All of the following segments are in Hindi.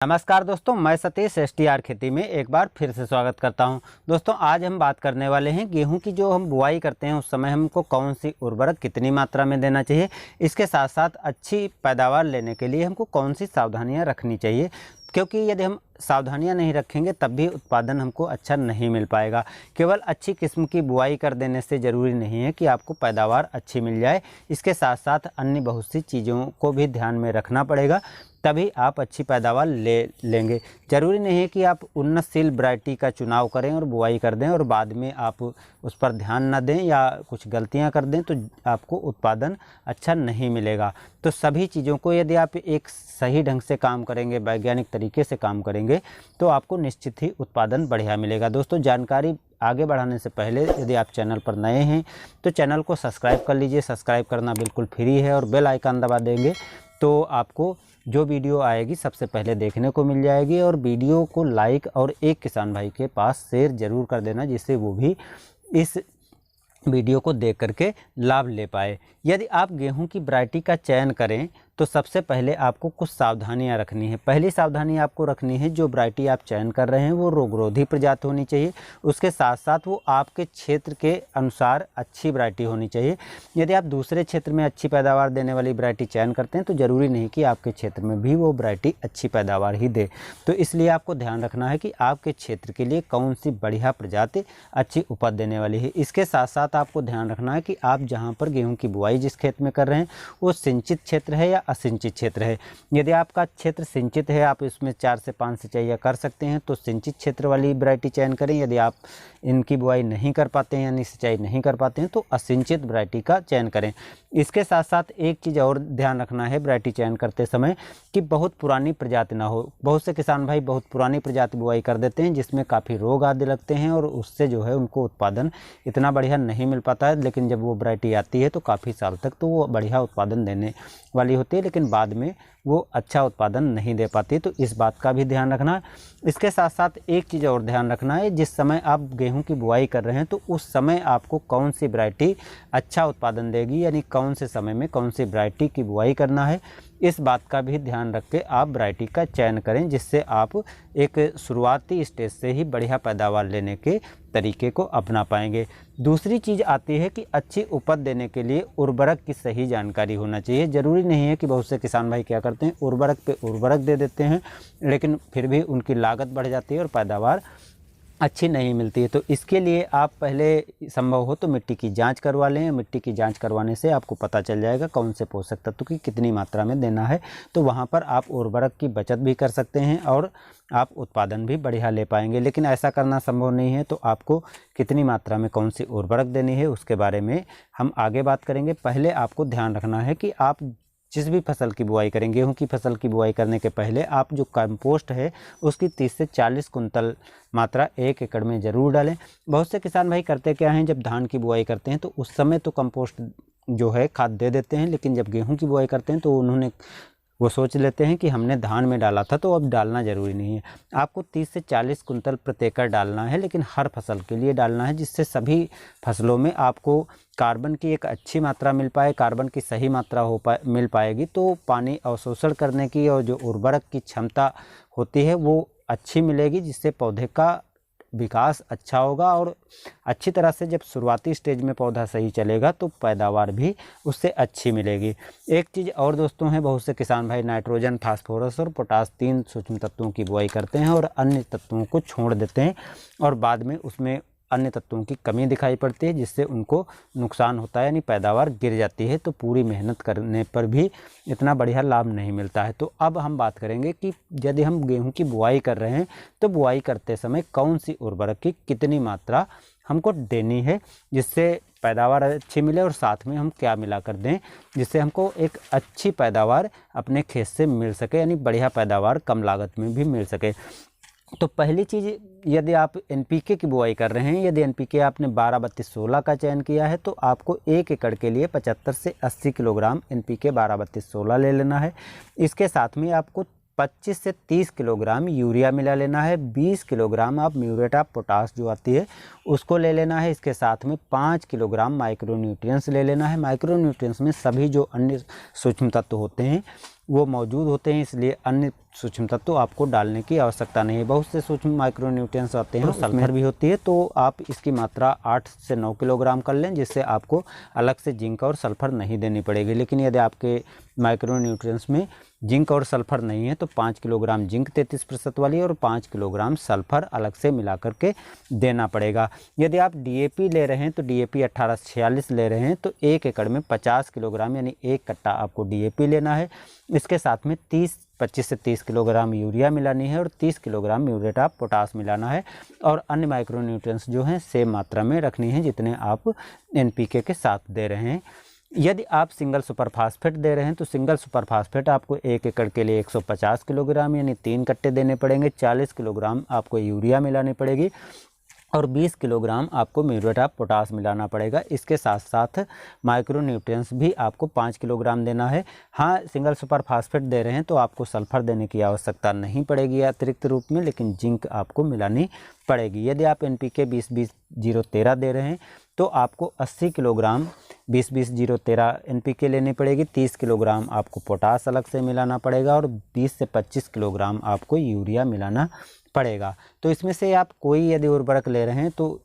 नमस्कार दोस्तों, मैं सतीश STR खेती में एक बार फिर से स्वागत करता हूं। दोस्तों आज हम बात करने वाले हैं गेहूं की जो हम बुआई करते हैं उस समय हमको कौन सी उर्वरक कितनी मात्रा में देना चाहिए। इसके साथ साथ अच्छी पैदावार लेने के लिए हमको कौन सी सावधानियां रखनी चाहिए, क्योंकि यदि हम सावधानियां नहीं रखेंगे तब भी उत्पादन हमको अच्छा नहीं मिल पाएगा। केवल अच्छी किस्म की बुआई कर देने से ज़रूरी नहीं है कि आपको पैदावार अच्छी मिल जाए। इसके साथ साथ अन्य बहुत सी चीज़ों को भी ध्यान में रखना पड़ेगा, तभी आप अच्छी पैदावार लेंगे। ज़रूरी नहीं है कि आप उन्नतशील वैरायटी का चुनाव करें और बुआई कर दें और बाद में आप उस पर ध्यान न दें या कुछ गलतियां कर दें तो आपको उत्पादन अच्छा नहीं मिलेगा। तो सभी चीज़ों को यदि आप एक सही ढंग से काम करेंगे, वैज्ञानिक तरीके से काम करेंगे तो आपको निश्चित ही उत्पादन बढ़िया मिलेगा। दोस्तों जानकारी आगे बढ़ाने से पहले यदि आप चैनल पर नए हैं तो चैनल को सब्सक्राइब कर लीजिए। सब्सक्राइब करना बिल्कुल फ्री है और बेल आइकन दबा देंगे तो आपको जो वीडियो आएगी सबसे पहले देखने को मिल जाएगी। और वीडियो को लाइक और एक किसान भाई के पास शेयर ज़रूर कर देना, जिससे वो भी इस वीडियो को देख करके लाभ ले पाए। यदि आप गेहूं की वैरायटी का चयन करें तो सबसे पहले आपको कुछ सावधानियां रखनी है। पहली सावधानी आपको रखनी है, जो वैरायटी आप चयन कर रहे हैं वो रोगरोधी प्रजाति होनी चाहिए। उसके साथ साथ वो आपके क्षेत्र के अनुसार अच्छी वैरायटी होनी चाहिए। यदि आप दूसरे क्षेत्र में अच्छी पैदावार देने वाली वैरायटी चयन करते हैं तो ज़रूरी नहीं कि आपके क्षेत्र में भी वो वैरायटी अच्छी पैदावार ही दे। तो इसलिए आपको ध्यान रखना है कि आपके क्षेत्र के लिए कौन सी बढ़िया प्रजाति अच्छी उपज देने वाली है। इसके साथ साथ आपको ध्यान रखना है कि आप जहाँ पर गेहूँ की बुआई जिस खेत में कर रहे हैं वो सिंचित क्षेत्र है या असिंचित क्षेत्र है। यदि आपका क्षेत्र सिंचित है, आप इसमें 4 से 5 सिंचाइयाँ कर सकते हैं तो सिंचित क्षेत्र वाली वैरायटी चयन करें। यदि आप इनकी बुआई नहीं कर पाते हैं यानी सिंचाई नहीं कर पाते हैं तो असिंचित वैरायटी का चयन करें। इसके साथ साथ एक चीज़ और ध्यान रखना है वैरायटी चयन करते समय कि बहुत पुरानी प्रजाति ना हो। बहुत से किसान भाई बहुत पुरानी प्रजाति बुआई कर देते हैं जिसमें काफ़ी रोग आदि लगते हैं और उससे जो है उनको उत्पादन इतना बढ़िया नहीं मिल पाता है। लेकिन जब वो वैरायटी आती है तो काफ़ी साल तक तो वो बढ़िया उत्पादन देने वाली होती है, लेकिन बाद में वो अच्छा उत्पादन नहीं दे पाती। तो इस बात का भी ध्यान रखना है। इसके साथ साथ एक चीज़ और ध्यान रखना है, जिस समय आप गेहूं की बुआई कर रहे हैं तो उस समय आपको कौन सी वैरायटी अच्छा उत्पादन देगी, यानी कौन से समय में कौन सी वैरायटी की बुआई करना है। इस बात का भी ध्यान रख के आप वैरायटी का चयन करें, जिससे आप एक शुरुआती स्टेज से ही बढ़िया पैदावार लेने के तरीके को अपना पाएंगे। दूसरी चीज़ आती है कि अच्छी उपज देने के लिए उर्वरक की सही जानकारी होना चाहिए। ज़रूरी नहीं है कि बहुत से किसान भाई क्या करते हैं उर्वरक पे उर्वरक दे देते हैं, लेकिन फिर भी उनकी लागत बढ़ जाती है और पैदावार अच्छी नहीं मिलती है। तो इसके लिए आप पहले संभव हो तो मिट्टी की जांच करवा लें। मिट्टी की जांच करवाने से आपको पता चल जाएगा कौन से पोषक तत्व की कितनी मात्रा में देना है। तो वहाँ पर आप उर्वरक की बचत भी कर सकते हैं और आप उत्पादन भी बढ़िया ले पाएंगे। लेकिन ऐसा करना संभव नहीं है तो आपको कितनी मात्रा में कौन सी उर्वरक देनी है उसके बारे में हम आगे बात करेंगे। पहले आपको ध्यान रखना है कि आप जिस भी फसल की बुआई करें, गेहूं की फसल की बुआई करने के पहले आप जो कंपोस्ट है उसकी 30 से 40 कुंतल मात्रा 1 एकड़ में ज़रूर डालें। बहुत से किसान भाई करते क्या हैं, जब धान की बुआई करते हैं तो उस समय तो कंपोस्ट जो है खाद दे देते हैं, लेकिन जब गेहूं की बुआई करते हैं तो वो सोच लेते हैं कि हमने धान में डाला था तो अब डालना ज़रूरी नहीं है। आपको 30 से 40 कुंतल प्रति एकड़ डालना है, लेकिन हर फसल के लिए डालना है, जिससे सभी फसलों में आपको कार्बन की एक अच्छी मात्रा मिल पाए। कार्बन की सही मात्रा मिल पाएगी तो पानी अवशोषण करने की और जो उर्वरक की क्षमता होती है वो अच्छी मिलेगी, जिससे पौधे का विकास अच्छा होगा। और अच्छी तरह से जब शुरुआती स्टेज में पौधा सही चलेगा तो पैदावार भी उससे अच्छी मिलेगी। एक चीज़ और दोस्तों है, बहुत से किसान भाई नाइट्रोजन, फास्फोरस और पोटास 3 सूक्ष्म तत्वों की बुआई करते हैं और अन्य तत्वों को छोड़ देते हैं और बाद में उसमें अन्य तत्वों की कमी दिखाई पड़ती है, जिससे उनको नुकसान होता है यानी पैदावार गिर जाती है। तो पूरी मेहनत करने पर भी इतना बढ़िया लाभ नहीं मिलता है। तो अब हम बात करेंगे कि यदि हम गेहूं की बुआई कर रहे हैं तो बुआई करते समय कौन सी उर्वरक की कितनी मात्रा हमको देनी है, जिससे पैदावार अच्छी मिले, और साथ में हम क्या मिला कर दें जिससे हमको एक अच्छी पैदावार अपने खेत से मिल सके, यानी बढ़िया पैदावार कम लागत में भी मिल सके। तो पहली चीज़, यदि आप NPK की बुआई कर रहे हैं, यदि NPK आपने 12-32-16 का चयन किया है तो आपको 1 एकड़ के लिए 75 से 80 किलोग्राम NPK 12-32-16 ले लेना है। इसके साथ में आपको 25 से 30 किलोग्राम यूरिया मिला लेना है। 20 किलोग्राम आप म्यूरेट ऑफ पोटाश जो आती है उसको ले लेना है। इसके साथ में 5 किलोग्राम माइक्रोन्यूट्रिएंट्स ले लेना है। माइक्रोन्यूट्रिएंट्स में सभी जो अन्य सूक्ष्म तत्व होते हैं वो मौजूद होते हैं, इसलिए अन्य सूक्ष्म तत्व आपको डालने की आवश्यकता नहीं है। बहुत से सूक्ष्म माइक्रोन्यूट्रिएंट्स आते हैं, सल्फर भी होती है, तो आप इसकी मात्रा 8 से 9 किलोग्राम कर लें, जिससे आपको अलग से जिंक और सल्फर नहीं देनी पड़ेगी। लेकिन यदि आपके माइक्रोन्यूट्रिएंट्स में जिंक और सल्फर नहीं है तो 5 किलोग्राम जिंक 33% वाली और 5 किलोग्राम सल्फर अलग से मिला करके देना पड़ेगा। यदि आप डीएपी ले रहे हैं तो डीएपी 1846 ले रहे हैं तो 1 एकड़ में 50 किलोग्राम यानी 1 कट्टा आपको डीएपी लेना है। इसके साथ में 25 से 30 किलोग्राम यूरिया मिलानी है और 30 किलोग्राम म्यूरेट ऑफ पोटास मिलाना है। और अन्य माइक्रोन्यूट्रिएंट्स जो हैं सेम मात्रा में रखनी है जितने आप एनपीके के साथ दे रहे हैं। यदि आप सिंगल सुपर फास्फेट दे रहे हैं तो सिंगल सुपर फास्फेट आपको 1 एकड़ के लिए 150 किलोग्राम यानी 3 कट्टे देने पड़ेंगे। 40 किलोग्राम आपको यूरिया मिलानी पड़ेगी और 20 किलोग्राम आपको म्यूरेट ऑफ पोटास मिलाना पड़ेगा। इसके साथ साथ माइक्रोन्यूट्रिएंट्स भी आपको 5 किलोग्राम देना है। हाँ, सिंगल सुपर फास्फेट दे रहे हैं तो आपको सल्फर देने की आवश्यकता नहीं पड़ेगी अतिरिक्त रूप में, लेकिन जिंक आपको मिलानी पड़ेगी। यदि आप एनपीके 20-20-0-13 दे रहे हैं तो आपको 80 किलोग्राम 20-20-0-13 एनपीके लेनी पड़ेगी। 30 किलोग्राम आपको पोटास अलग से मिलाना पड़ेगा और 20 से 25 किलोग्राम आपको यूरिया मिलाना पड़ेगा। तो इसमें से आप कोई यदि उर्वरक ले रहे हैं तो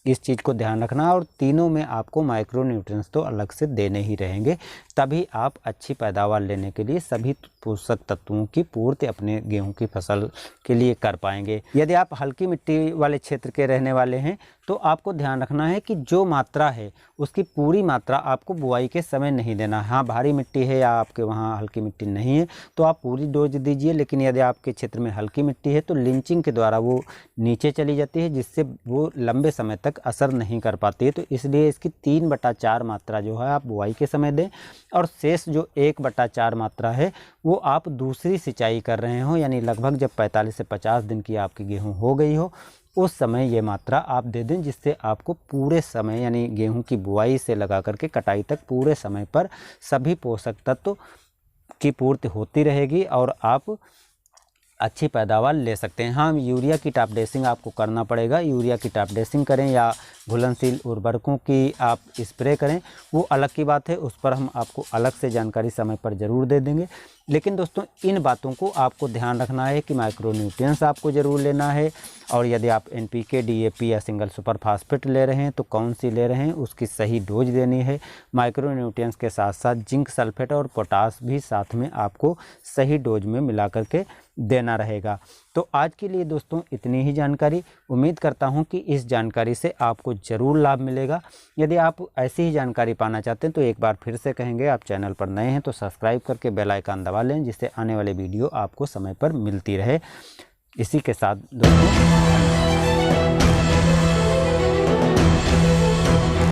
इस चीज़ को ध्यान रखना, और तीनों में आपको माइक्रोन्यूट्रिएंट्स तो अलग से देने ही रहेंगे, तभी आप अच्छी पैदावार लेने के लिए सभी पोषक तत्वों की पूर्ति अपने गेहूं की फसल के लिए कर पाएंगे। यदि आप हल्की मिट्टी वाले क्षेत्र के रहने वाले हैं तो आपको ध्यान रखना है कि जो मात्रा है उसकी पूरी मात्रा आपको बुआई के समय नहीं देना। हाँ, भारी मिट्टी है या आपके वहाँ हल्की मिट्टी नहीं है तो आप पूरी डोज दीजिए, लेकिन यदि आपके क्षेत्र में हल्की मिट्टी है तो लिंचिंग के द्वारा वो नीचे चली जाती है, जिससे वो लंबे समय तक असर नहीं कर पाती है। तो इसलिए इसकी 3/4 मात्रा जो है आप बुआई के समय दें, और शेष जो 1/4 मात्रा है वो आप दूसरी सिंचाई कर रहे हो, यानी लगभग जब 45 से 50 दिन की आपकी गेहूँ हो गई हो उस समय ये मात्रा आप दे दें, जिससे आपको पूरे समय यानी गेहूं की बुआई से लगा करके कटाई तक पूरे समय पर सभी पोषक तत्व की पूर्ति होती रहेगी और आप अच्छी पैदावार ले सकते हैं। हाँ, यूरिया की टॉप ड्रेसिंग आपको करना पड़ेगा। यूरिया की टॉप ड्रेसिंग करें या घुलनशील उर्वरकों की आप स्प्रे करें, वो अलग की बात है, उस पर हम आपको अलग से जानकारी समय पर ज़रूर दे देंगे। लेकिन दोस्तों, इन बातों को आपको ध्यान रखना है कि माइक्रोन्यूट्रिएंट्स आपको ज़रूर लेना है, और यदि आप एनपीके, डीएपी या सिंगल सुपर फास्फेट ले रहे हैं तो कौन सी ले रहे हैं उसकी सही डोज देनी है। माइक्रोन्यूट्रिएंट्स के साथ साथ जिंक सल्फेट और पोटास भी साथ में आपको सही डोज में मिला करके देना रहेगा। तो आज के लिए दोस्तों इतनी ही जानकारी। उम्मीद करता हूं कि इस जानकारी से आपको ज़रूर लाभ मिलेगा। यदि आप ऐसी ही जानकारी पाना चाहते हैं तो एक बार फिर से कहेंगे, आप चैनल पर नए हैं तो सब्सक्राइब करके बेल आइकन दबा लें, जिससे आने वाले वीडियो आपको समय पर मिलती रहे। इसी के साथ दोस्तों